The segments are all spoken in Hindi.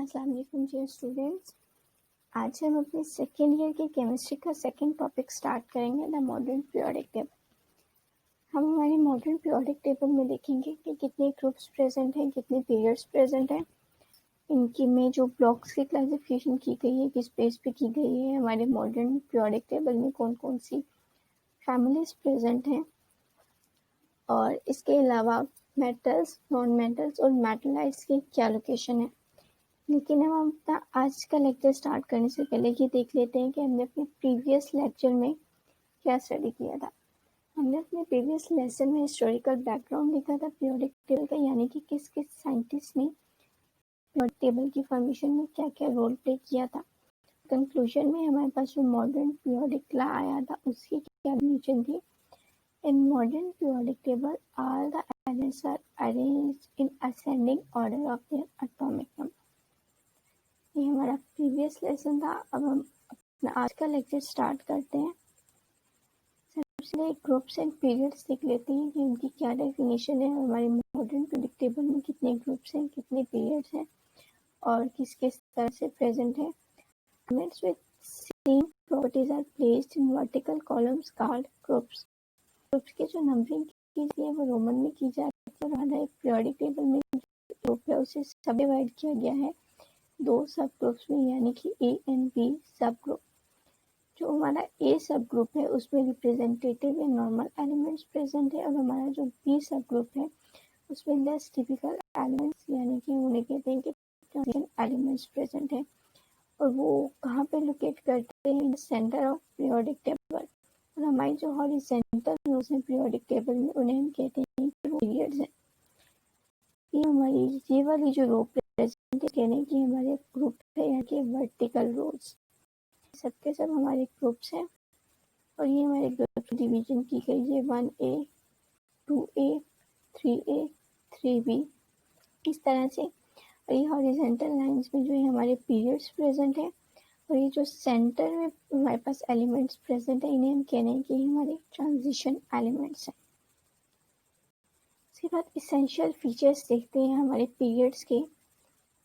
अस्सलाम वालेकुम डियर स्टूडेंट्स। आज हम अपने सेकेंड ईयर की केमिस्ट्री का सेकेंड टॉपिक स्टार्ट करेंगे, द मॉडर्न पीरियोडिक टेबल। हम हमारे मॉडर्न पीरियोडिक टेबल में देखेंगे कि कितने ग्रुप्स प्रेजेंट हैं, कितने पीरियड्स प्रेजेंट हैं, इनकी में जो ब्लॉक्स की क्लासिफिकेशन की गई है किस बेस पे की गई है, हमारे मॉडर्न पीरियोडिक टेबल में कौन कौन सी फैमिलीज प्रेजेंट हैं, और इसके अलावा मेटल्स, नॉन मेटल्स और मेटलाइट्स की क्या लोकेशन है। लेकिन हम अपना आज का लेक्चर स्टार्ट करने से पहले ये देख लेते हैं कि हमने अपने प्रीवियस लेक्चर में क्या स्टडी किया था। हमने अपने प्रीवियस लेसन में हिस्टोरिकल बैकग्राउंड देखा था पीरियोडिक टेबल का, यानी कि किस किस साइंटिस्ट ने पीरियोडिक टेबल की फॉर्मेशन में क्या क्या रोल प्ले किया था। कंक्लूजन में हमारे पास जो मॉडर्न पीरियोडिक लॉ आया था उसकी क्या डेफिनेशन थी। In modern periodic table all the elements are arranged in ascending order of their atomic number. ये हमारा प्रीवियस लेसन था। अब हम अपना आज का लेक्चर स्टार्ट करते हैं। सबसे पहले ग्रुप्स एंड पीरियड्स देख लेते हैं कि उनकी क्या डेफिनेशन है, हमारे मॉडर्न पीरियोडिक टेबल में कितने ग्रुप्स हैं, कितने पीरियड्स हैं और किस किस तरह से प्रेजेंट है। Elements with same properties are placed in vertical columns called groups. Groups की जो नंबरिंग की जाती है वो रोमन में की जाती है और हमारे पीरियोडिक टेबल में ग्रुप है उसे सब डिवाइड किया गया है दो सब ग्रुप्स में, यानी कि ए एंड बी सब ग्रुप। जो हमारा ए सब ग्रुप है उसमें रिप्रेजेंटेटिव या नॉर्मल एलिमेंट्स प्रेजेंट है, और हमारा जो बी सब ग्रुप है उसमें लेस टिपिकल एलिमेंट्स यानी कि उन्हें कहते हैं कि ट्रांजिशन एलिमेंट्स प्रेजेंट है। और वो कहाँ पे लोकेट करते हैं, इन सेंटर ऑफ पीरियोडिक टेबल। और हमारी जो हॉरिजॉन्टल रोज हैं पीरियोडिक टेबल में उन्हें हम कहते हैं कि वो पीरियड्स हैं। ये हमारी ये वाली जो रो प्रेजेंट कहने की हमारे ग्रुप है, यहाँ के वर्टिकल रोज सबके सब हमारे ग्रुप्स हैं। और ये हमारे ग्रुप की डिवीजन की गई है 1A 2A 3A 3B इस तरह से। और ये हॉरिजॉन्टल लाइंस में जो है हमारे पीरियड्स प्रेजेंट है, और ये जो सेंटर में हमारे पास एलिमेंट्स प्रेजेंट है इन्हें हम कहने हैं कि हमारे ट्रांजिशन एलिमेंट्स हैं। इसके बाद इसेंशियल फीचर्स देखते हैं हमारे पीरियड्स के।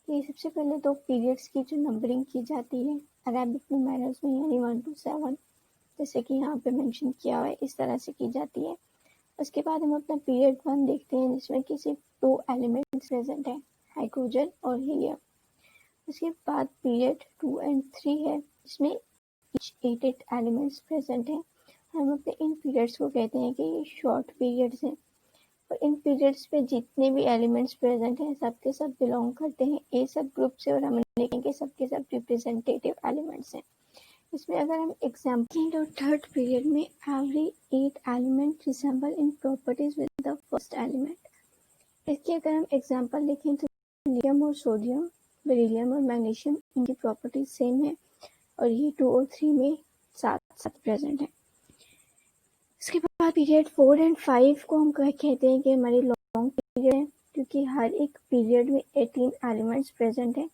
ये सबसे पहले तो पीरियड्स की जो नंबरिंग की जाती है अरेबिक न्यूमेरल्स में, यानी 1 to 7 जैसे कि यहाँ पे मेंशन किया हुआ है इस तरह से की जाती है। उसके बाद हम अपना पीरियड 1 देखते हैं जिसमें कि सिर्फ 2 एलिमेंट्स प्रेजेंट है, हाइड्रोजन और हीलियम। उसके बाद पीरियड 2 and 3 है जिसमें 8 एलिमेंट्स प्रेजेंट हैं। हम अपने इन पीरियड्स को कहते हैं कि ये शॉर्ट पीरियड्स हैं। और इन पीरियड्स पे जितने भी एलिमेंट्स प्रेजेंट हैं सबके सब बिलोंग करते हैं ए सब ग्रुप से, और हम देखेंगे सबके सब रिप्रेजेंटेटिव एलिमेंट्स हैं। इसमें अगर हम एग्जाम्पल और थर्ड पीरियड में every 8 element resemble in properties with the first element. इसके अगर हम एग्जाम्पल देखें तो लिथियम और सोडियम, बेरिलियम और मैग्नीशियम इनकी प्रॉपर्टीज सेम है, और ये 2 और 3 में साथ साथ प्रेजेंट है। इसके बाद पीरियड 4 and 5 को हम कहते हैं कि हमारी लॉन्ग पीरियड है, क्योंकि हर एक पीरियड में 18 एलिमेंट्स प्रेजेंट है।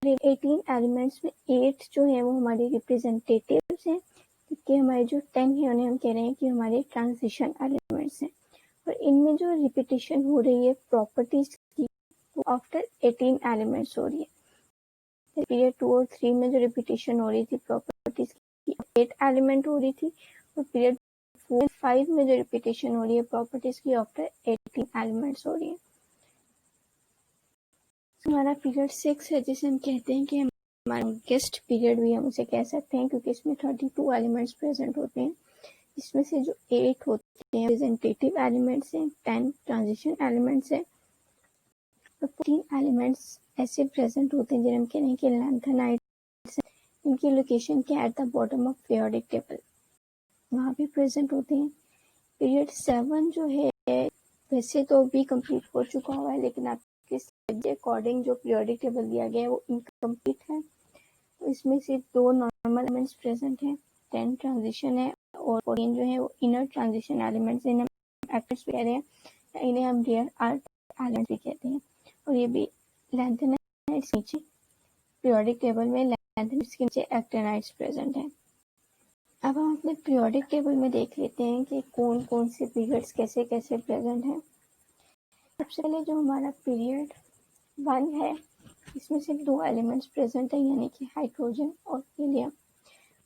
18 एलिमेंट्स में 8 जो है वो हमारे रिप्रेजेंटेटिव्स हैं, क्योंकि हमारे जो 10 है उन्हें हम कह रहे हैं कि हमारे ट्रांजिशन एलिमेंट्स हैं। और इनमें जो रिपीटेशन हो रही है प्रॉपर्टीज की वो आफ्टर 18 एलिमेंट्स हो रही है। पीरियड 2 और 3 में जो रिपीटेशन हो रही थी प्रॉपर्टीज की 8 एलिमेंट हो रही थी, और पीरियड 4 5 में जो रिपीटेशन हो रही है प्रॉपर्टीज की आफ्टर 18 एलिमेंट्स हो रही है। हमारा पीरियड 6 है जिसे हम कहते हैं कि हमारा गेस्ट पीरियड भी हम उसे कह सकते हैं, क्योंकि इसमें 32 एलिमेंट्स प्रेजेंट होते हैं, इसमें से जो 8 होते हैं रिप्रेजेंटेटिव एलिमेंट्स हैं, 10 ट्रांजिशन एलिमेंट्स हैं, और 3 एलिमेंट्स ऐसे प्रेजेंट होते हैं जिन्हें हम कहते हैं कि लैंथेनाइड्स। इनकी लोकेशन क्या at the bottom of periodic table वहाँ भी प्रेजेंट होते हैं। पीरियड 7 जो है वैसे तो अभी कंप्लीट हो चुका हुआ है, लेकिन आपके अकॉर्डिंग जो पीरियोडिक टेबल दिया गया है वो इनकम्प्लीट है। तो इसमें सिर्फ 2 नॉर्मल एलिमेंट्स प्रेजेंट हैं, 10 ट्रांजिशन है, और 14 जो है वो इनर ट्रांजिशन एलिमेंट्स, इन्हें हम एक्टिव्स भी कह रहे हैं, इन्हें हम रेयर अर्थ एलिमेंट्स भी कहते हैं। और ये भी लैंथेनाइड्स नीचे पीरियोडिक टेबल में लैंथेनाइड्स के नीचे एक्टिनाइड्स प्रेजेंट है। अब हम अपने पीरियोडिक टेबल में देख लेते हैं कि कौन कौन से पीरियड्स कैसे प्रेजेंट हैं। सबसे पहले जो हमारा पीरियड 1 है इसमें सिर्फ 2 एलिमेंट्स प्रेजेंट है, यानी कि हाइड्रोजन और हीलियम।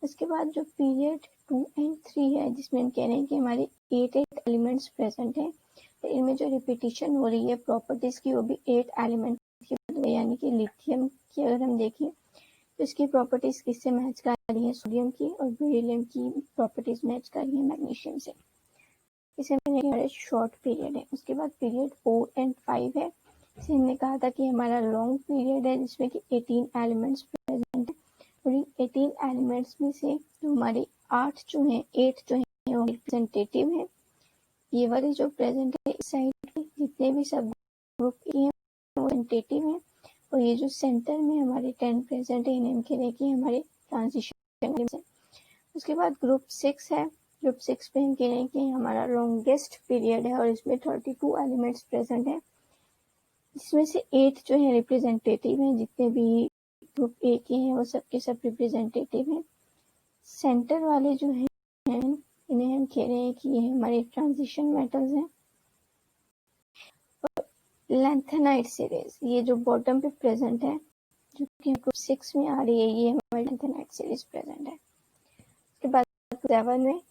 उसके बाद जो पीरियड 2 एंड 3 है, जिसमें हम कह रहे हैं कि हमारे 8 एलिमेंट्स प्रेजेंट हैं, तो इनमें जो रिपीटिशन हो रही है प्रॉपर्टीज की, वो भी 8 एलिमेंट की, यानी कि लिथियम की अगर हम देखें तो इसकी प्रॉपर्टीज किससे मैच कर रही है, सोडियम की, और बेरिलियम की प्रॉपर्टीज मैच कर रही है मैग्नीशियम से। इसे हमने शॉर्ट पीरियड है। उसके बाद पीरियड 4 एंड 5 है, इसे हमने कहा था कि हमारा लॉन्ग पीरियड है, जिसमें कि 18 एलिमेंट्स प्रेजेंट है, और इन 18 एलिमेंट्स में से जो हमारे 8 जो हैं 8 जो हैं वो रिप्रेजेंटेटिव है। ये वाले जो प्रेजेंट है इस साइड पे जितने भी सब ग्रुप के हैं वो रिप्रेजेंटेटिव है, और ये जो सेंटर में हमारे 10 प्रेजेंट है इन्हें हम कह रहे हैं कि हमारे ट्रांजिशन है। उसके बाद ग्रुप 6 है। ग्रुप 6 पे हम कह रहे हैं कि हमारा लॉन्गेस्ट पीरियड है, और इसमें 32 एलिमेंट्स प्रेजेंट है, जिसमें से 8 जो है रिप्रेजेंटेटिव हैं, जितने भी ग्रुप ए के हैं वो सबके सब रिप्रेजेंटेटिव हैं। सेंटर वाले जो हैं इन्हें हम कह रहे हैं कि ये हमारे ट्रांजिशन मेटल्स हैं। और लैंथेनाइट सीरीज, ये जो बॉटम पे प्रेजेंट है, जो कि ग्रुप 6 में आ रही है, ये हमारी लैंथेनाइट सीरीज प्रेजेंट है। उसके बाद 7 में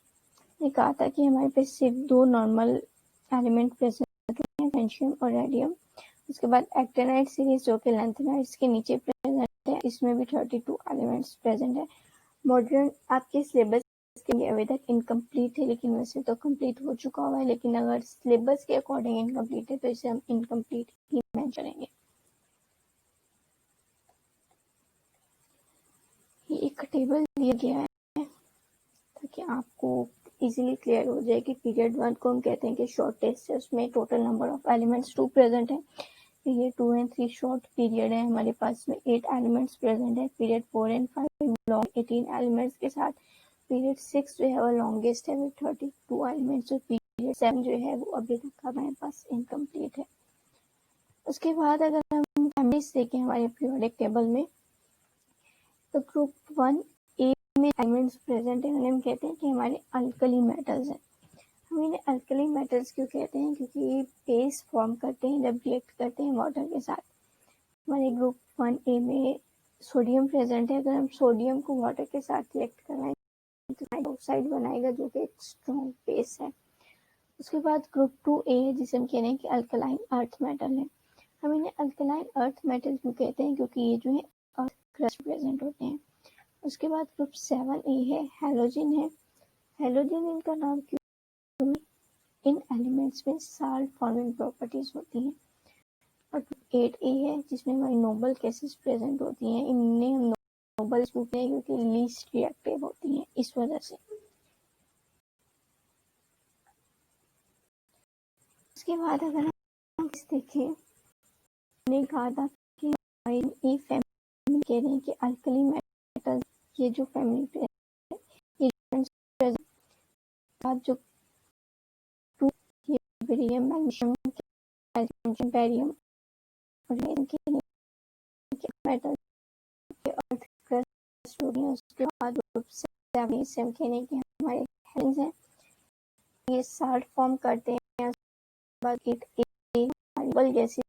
ये कहा था कि हमारे पास सिर्फ 2 नॉर्मल एलिमेंट प्रेजेंट हैं, फ्रेंशियम और रेडियम। उसके बाद एक्टिनाइट सीरीज जो कि लैंथेनाइट्स के नीचे प्रेजेंट है, इसमें भी 32 एलिमेंट्स प्रेजेंट है। मॉडर्न आपके सिलेबस के अभी तक इनकम्प्लीट है, लेकिन वैसे तो कंप्लीट हो चुका हुआ है, लेकिन अगर सिलेबस के अकॉर्डिंग इनकम्प्लीट है तो इसे हम इनकम्प्लीट ही मेंशन करेंगे। ये एक टेबल दिया गया है ताकि आपको इजीली क्लियर हो जाए कि पीरियड 1 को हम कहते हैं कि शॉर्टेस्ट है, उसमें total number of elements 2 present है। पीरियड 2 एंड 3 शॉर्ट पीरियड है, हमारे पास में 8 एलिमेंट्स प्रेजेंट है। पीरियड 4 एंड 5 लॉन्ग 18 एलिमेंट्स के साथ। पीरियड 6 जो है वो लॉन्गेस्ट है विद 32 एलिमेंट्स, और पीरियड 7 जो है वो अभी तक हमारे पास इनकम्प्लीट है। उसके बाद अगर हम फैमिलीज देखें हमारे पीरियोडिक टेबल में, तो ग्रुप 1 ए में एलिमेंट्स प्रेजेंट है, उन्हें हम कहते हैं कि हमारे अल्कली मेटल्स हैं। हम इन्हें अल्कली मेटल्स क्यों कहते हैं, क्योंकि ये बेस फॉर्म करते हैं जब रिएक्ट करते हैं वाटर के साथ। हमारे ग्रुप 1 ए में सोडियम प्रेजेंट है, अगर हम सोडियम को वाटर के साथ रिएक्ट कराएं तो हाइड्रोक्साइड बनाएगा, जो कि एक स्ट्रॉन्ग बेस है। उसके बाद ग्रुप 2 ए है, जिसे हम कह रहे हैं कि अल्कलाइन अर्थ मेटल है। हम इन्हें अल्कलाइन अर्थ मेटल क्यों कहते हैं, क्योंकि ये जो है अर्थ क्रस्ट प्रेजेंट होते हैं। उसके बाद ग्रुप 7 ए है, हैलोजन है। हैलोजन इनका नाम क्यों, इन एलिमेंट्स में साल्ट फॉर्मिंग प्रॉपर्टीज होती हैं। और 8 ए है, जिसमें हमारी नोबल गैसेस प्रेजेंट होती हैं। इनमें हम नोबल कहते हैं क्योंकि लीस्ट रिएक्टिव होती हैं, इस वजह से। उसके बाद अगर हम देखें, हमने कहा था कि ए फैमिली कह रहे हैं कि अल्कली मेटल, ये जो फैमिली है ये जो बेरियम, मैग्नीशियम, कैल्शियम, बैरियम और इनके मेटल के अर्थ क्रस्ट हो गए। उसके बाद ग्रुप से हम कहने कि हमारे हेलिक्स हैं, ये साल्ट फॉर्म करते हैं। उसके बाद एक नोबल गैसेस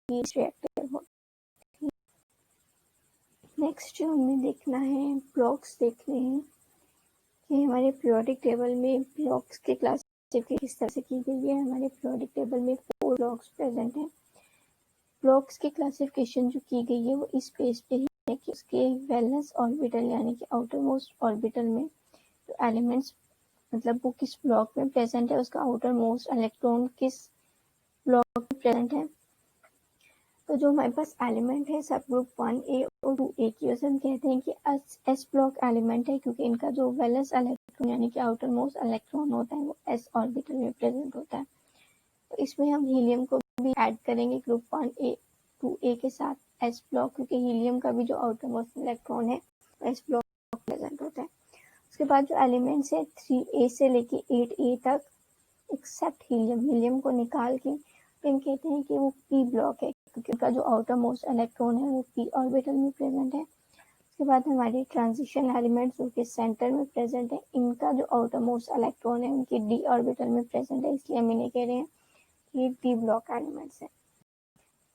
रिएक्टिव होती है। नेक्स्ट जो हमें देखना है, ब्लॉक्स देखने हैं कि हमारे पीरियोडिक टेबल में ब्लॉक्स के क्लासिफिकेशन किस तरह से की गई है। हमारे पीरियोडिक टेबल में 4 ब्लॉक्स प्रेजेंट हैं। ब्लॉक्स की क्लासिफिकेशन जो की गई है वो इस पेज पे ही है कि उसके वैलेंस ऑर्बिटल यानी कि आउटर मोस्ट ऑर्बिटल में जो एलिमेंट्स, मतलब वो किस ब्लॉक में प्रेजेंट है, उसका आउटर मोस्ट इलेक्ट्रॉन किस ब्लॉक में प्रेजेंट है। तो जो हमारे पास एलिमेंट है सब ग्रुप 1 ए और 2 ए की, उसे हम कहते हैं कि एस ब्लॉक एलिमेंट है, क्योंकि इनका जो वैलेंस इलेक्ट्रॉन यानी कि आउटर मोस्ट इलेक्ट्रॉन होता है वो एस ऑर्बिटल में प्रेजेंट होता है। तो इसमें हम हीलियम को भी ऐड करेंगे ग्रुप 1 ए 2 ए के साथ एस ब्लॉक, क्योंकि हीलियम का भी जो आउटर मोस्ट इलेक्ट्रॉन है एस ब्लॉक प्रेजेंट होता है। उसके बाद जो एलिमेंट्स है 3 ए से लेके 8 ए तक, एक्सेप्ट हीलियम को निकाल के हम कहते हैं कि वो पी ब्लॉक है, क्योंकि उनका जो आउटर मोस्ट इलेक्ट्रॉन है वो पी ऑर्बिटल में प्रेजेंट है। उसके बाद हमारे ट्रांजिशन एलिमेंट्स जो कि सेंटर में प्रेजेंट है, इनका जो आउटर मोस्ट इलेक्ट्रॉन है उनकी डी ऑर्बिटल में प्रेजेंट है, इसलिए हम इन्हें कह रहे हैं कि डी ब्लॉक एलिमेंट्स है।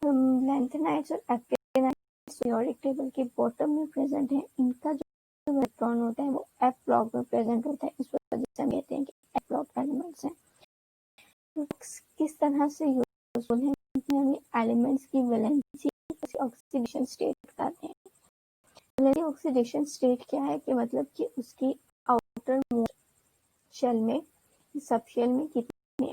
हम लैंथेनाइट्स और एक्टिनाइट्स पीरियोडिक टेबल के बॉटम में प्रेजेंट है, इनका जो इलेक्ट्रॉन होता है वो एफ ब्लॉक में प्रेजेंट होता है, इस वजह से हम कहते हैं कि एफ ब्लॉक एलिमेंट्स हैं। तो किस तरह से यूजफुल है, हमें एलिमेंट्स की वैलेंसी ऑक्सीडेशन स्टेट बताते हैं। वैलेंसी ऑक्सीडेशन स्टेट क्या है कि मतलब कि उसकी आउटर मोस्ट शेल में, सब शेल में कितने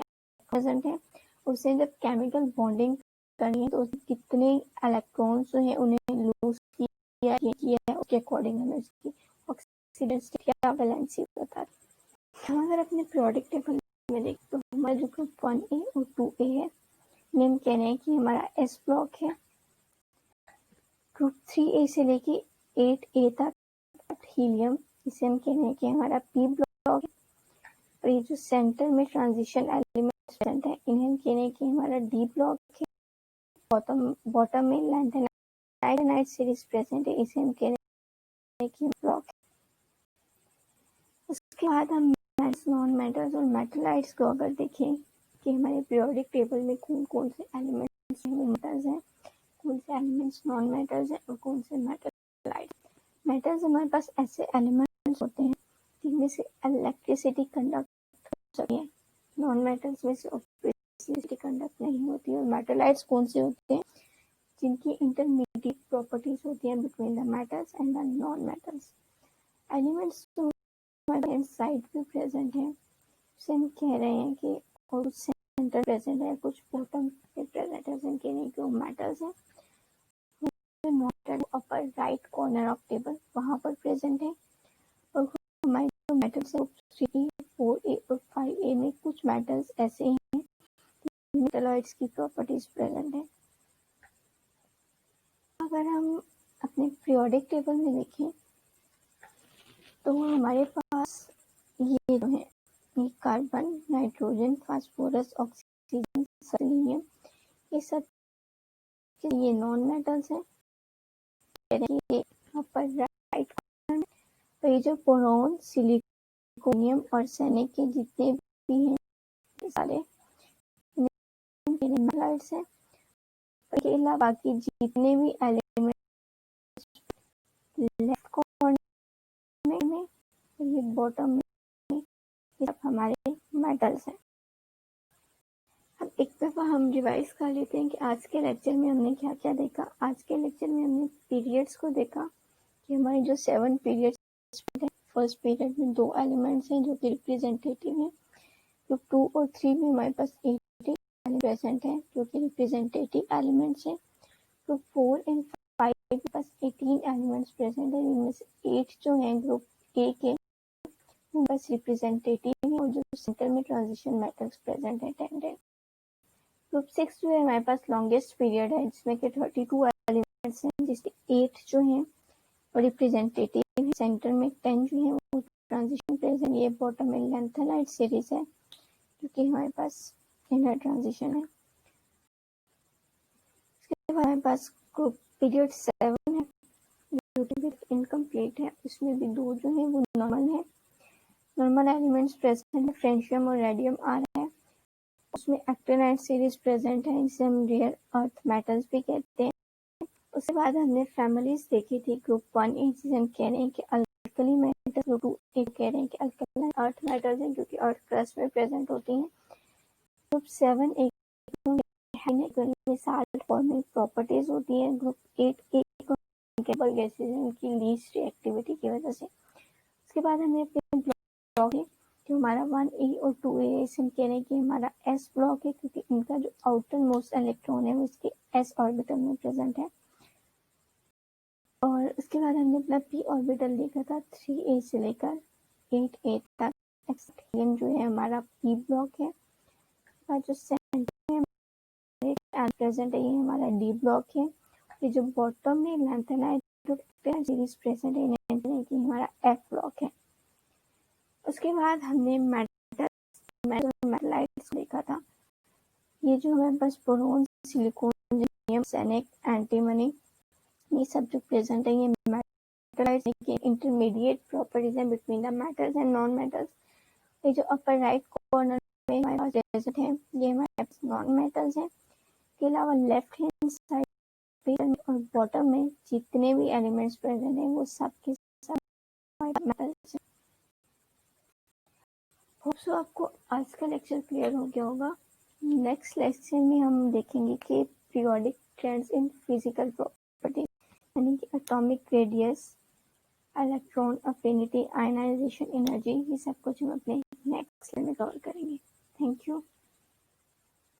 प्रेजेंट है, उसे जब केमिकल बॉन्डिंग करनी है तो उसमें कितने इलेक्ट्रॉन्स जो है उन्हें लूज किया है, उसके अकॉर्डिंग हमें उसकी ऑक्सीडेशन स्टेट या वैलेंसी बताते हैं। हम अगर अपने पीरियोडिक टेबल में देखें तो हमारा जो ग्रुप 1A और 2A है, हम कह रहे हैं कि हमारा एस ब्लॉक है। ग्रुप 3A से लेके 8A तक हीलियम, इसे हम कह रहे हैं कि हमारा पी ब्लॉक है। और ये जो सेंटर में ट्रांजिशन एलिमेंट्स प्रेजेंट है, इन्हें हम कह रहे हैं कि हमारा डी ब्लॉक है। बॉटम में लैंथेनाइड सीरीज प्रेजेंट है, इसे हम कह रहे हैं कि ब्लॉक है। उसके बाद हम नॉन मेटल्स और मेटलाइट्स को अगर देखें कि हमारे पीरियोडिक टेबल में कौन कौन से एलिमेंट्स मेटल्स हैं, कौन से एलिमेंट्स नॉन मेटल्स हैं और कौन से मेटलाइट्स। मेटल्स हमारे पास ऐसे एलिमेंट्स होते हैं जिनमें से इलेक्ट्रिसिटी कंडक्ट हो सकती है, नॉन मेटल्स में से इलेक्ट्रिसिटी कंडक्ट नहीं होती। और मेटलाइट्स कौन से होते हैं, जिनकी इंटरमीडिएट प्रॉपर्टीज होती हैं between the metals and the non metals. Elements तो साइड पे प्रेजेंट है, उसे हम कह रहे हैं कि और कुछ सेंटर प्रेजेंट है, कुछ बॉटम पे प्रेजेंट है, उसे हम कह रहे हैं कि वो मेटल्स है। Upper right corner of table वहां पर प्रेजेंट है। और हमारे जो मेटल्स है 3A 4A और 5A में कुछ मेटल्स ऐसे हैं मेटलॉइड्स की प्रॉपर्टीज प्रेजेंट है। अगर हम अपने पीरियोडिक टेबल में देखें तो हमारे पास ये जो है, ये carbon, nitrogen, phosphorus, oxygen, selenium, ये सब ये नॉन मेटल्स हैं। ये अपर राइट कॉर्नर में तो ये जो बोरॉन, सिलिकॉनियम और आर्सेनिक के जितने भी हैं ये सारे मेटल्स हैं। इसके अलावा बाकी जितने भी एलिमेंट्स लेफ्ट कॉर्नर में और ये बॉटम में, ये सब हमारे मेटल्स हैं। अब एक दफ़ा हम रिवाइज कर लेते हैं कि आज के लेक्चर में हमने क्या क्या देखा। आज के लेक्चर में हमने पीरियड्स को देखा कि हमारे जो 7 पीरियड्स हैं, फर्स्ट पीरियड में 2 एलिमेंट्स हैं जो कि रिप्रेजेंटेटिव हैं। ग्रुप 2 और 3 में हमारे पास 8 प्रेजेंट हैं जो कि रिप्रेजेंटेटिव एलिमेंट्स हैं। ग्रुप 4 एंड 5 में पास 18 एलिमेंट्स प्रेजेंट हैं, जिनमें से 8 जो हैं ग्रुप ए के बस रिप्रेजेंटेटिव है और जो सेंटर में ट्रांजिशन मेटल्स प्रेजेंट है 10। ग्रुप 6 जो है हमारे पास लॉन्गेस्ट पीरियड है जिसमें कि 32 एलिमेंट्स हैं, जिसके 8 जो हैं वो रिप्रेजेंटेटिव है, सेंटर में 10 जो है वो ट्रांजिशन प्रेजेंट। ये बॉटम में लैंथेनाइड सीरीज है जो कि हमारे पास इनर ट्रांजिशन है। इसके बाद हमारे पास ग्रुप पीरियड 7 है जो कि इनकम्प्लीट है, उसमें भी 2 जो है वो नॉर्मल है। नॉर्मल एलिमेंट्स प्रेजेंट है, फ्रेंशियम और रेडियम आ रहा है। उसमें एक्टिनाइड सीरीज प्रेजेंट है, जिसे हम रेयर अर्थ मेटल्स भी कहते हैं। उसके बाद हमने फैमिलीज देखी थी। ग्रुप 1A जिसे हम कह रहे हैं कि अल्कली मेटल्स, ग्रुप 2A कह रहे हैं कि अल्कलाइन अर्थ मेटल्स हैं जो कि अर्थ क्रस्ट में प्रेजेंट होती हैं। ग्रुप 7A में साल्ट फॉर्मिंग प्रॉपर्टीज होती है। ग्रुप 8A को गैसेज की लीस्ट रिएक्टिविटी की वजह से। उसके बाद हमने अपने ब्लॉक जो हमारा 1A और 2A है, इसे हम कह रहे हैं कि हमारा S ब्लॉक है क्योंकि इनका जो आउटर मोस्ट इलेक्ट्रॉन है वो इसके S ऑर्बिटल में प्रेजेंट है। और उसके बाद हमने अपना P ऑर्बिटल देखा था 3A से लेकर 8A तक। हीलियम जो है हमारा P ब्लॉक है। और जो सेंटर में प्रेजेंट है ये हमारा D ब्लॉक है। ये जो बॉटम में लैंथेनाइड सीरीज प्रेजेंट है कि हमारा F ब्लॉक है। उसके बाद हमने मेटलाइट्स देखा था। ये जो हमारे पास boron, silicon, germanium, arsenic, antimony, ये सब जो प्रेजेंट है ये मेटलाइट्स के इंटरमीडिएट प्रॉपर्टीज हैं between the metals and non metals. ये जो अपर राइट कॉर्नर में हमारे पास प्रेजेंट है ये हमारे पास नॉन मेटल्स हैं। इसके अलावा लेफ्ट हैंड साइड में और बॉटम में जितने भी एलिमेंट्स प्रेजेंट हैं वो सब के सब मेटल्स हैं। होप सो आपको आज का लेक्चर क्लियर हो गया होगा। नेक्स्ट लेक्चर में हम देखेंगे कि periodic trends in physical property, यानी कि atomic radius, electron affinity, ionisation energy, ये सब कुछ हम अपने नेक्स्ट में कवर करेंगे। Thank you.